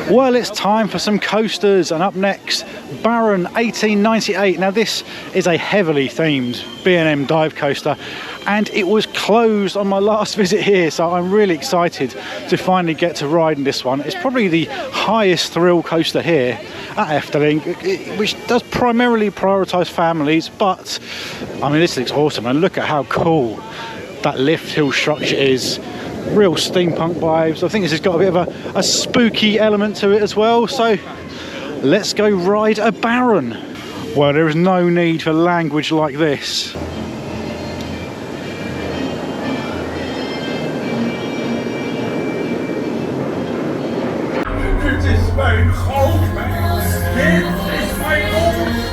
Well, it's time for some coasters, and up next, Baron 1898. Now this is a heavily themed B&M dive coaster, and it was closed on my last visit here, so I'm really excited to finally get to ride in this one. It's probably the highest thrill coaster here at Efteling, which does primarily prioritise families, but I mean, this looks awesome, and look at how cool that lift hill structure is. Real steampunk vibes. I think this has got a bit of a spooky element to it as well, so let's go ride a Baron. Well, there is no need for language like this. Dit is mijn goudmijn. Dit is mijn goudmijn.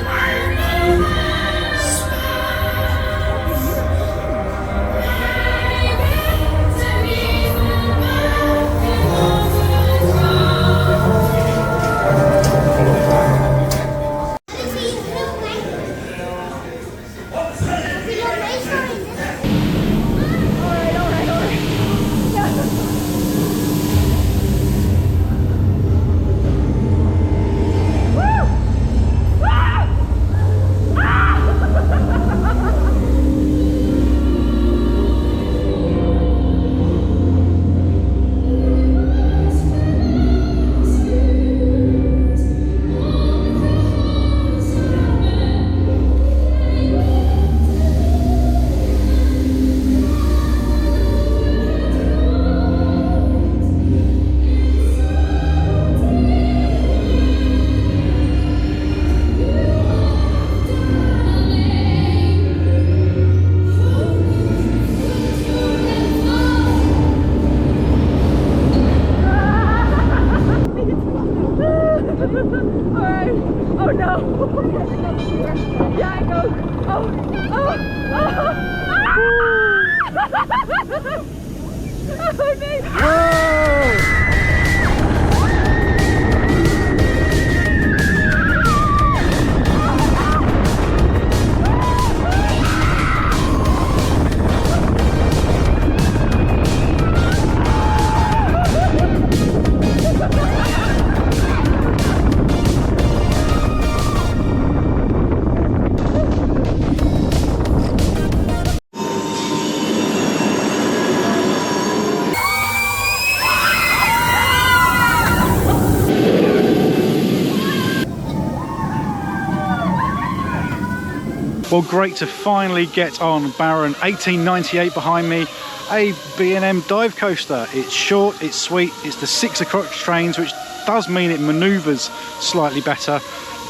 Well, great to finally get on Baron 1898 behind me, a B&M dive coaster. It's short, it's sweet, it's the 6 o'clock trains, which does mean it manoeuvres slightly better,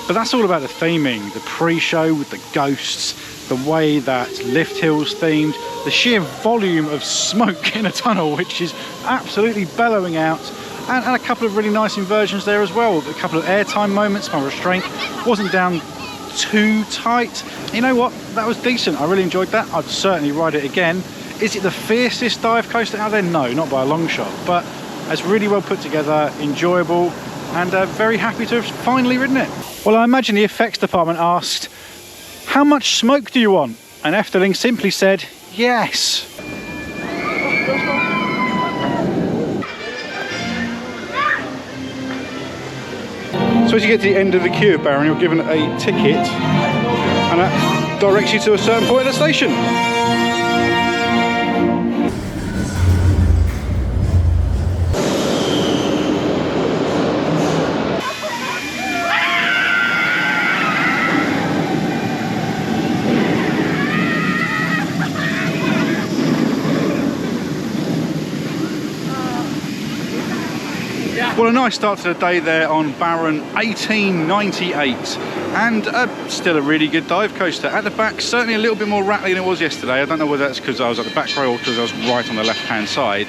but that's all about the theming, the pre-show with the ghosts, the way that lift hill's themed, the sheer volume of smoke in a tunnel, which is absolutely bellowing out, and a couple of really nice inversions there as well. A couple of airtime moments, my restraint wasn't down too tight. You know what, that was decent. I really enjoyed that. I'd certainly ride it again. Is it the fiercest dive coaster out there? No, not by a long shot, but it's really well put together, enjoyable, and very happy to have finally ridden it. Well, I imagine the effects department asked, how much smoke do you want? And Efteling simply said, yes. So as you get to the end of the queue, Baron, you're given a ticket, and that directs you to a certain point at the station. Well, a nice start to the day there on Baron 1898, and still a really good dive coaster. At the back, certainly a little bit more rattly than it was yesterday. I don't know whether that's because I was at the back row or because I was right on the left-hand side.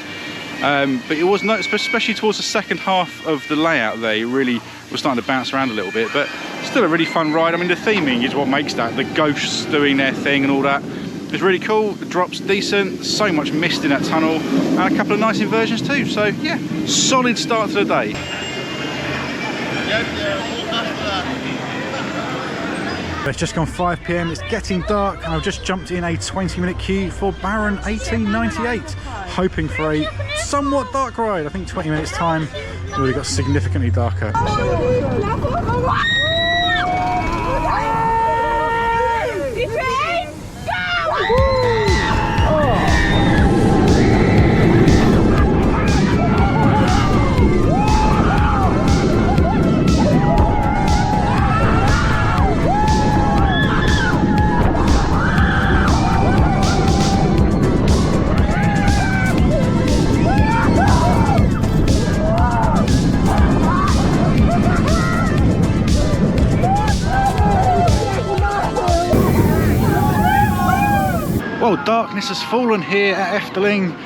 But it was noticeable, especially towards the second half of the layout there. It really was starting to bounce around a little bit, but still a really fun ride. I mean, the theming is what makes that. The ghosts doing their thing and all that. It's really cool. The drop's decent, so much mist in that tunnel, and a couple of nice inversions too. So yeah, solid start to the day. It's just gone 5 PM, it's getting dark, and I've just jumped in a 20-minute queue for Baron 1898, hoping for a somewhat dark ride. I think 20 minutes time Well, it got significantly darker. Well, darkness has fallen here at Efteling.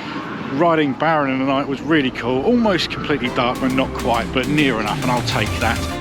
Riding Baron in the night was really cool. Almost completely dark, but not quite, but near enough, and I'll take that.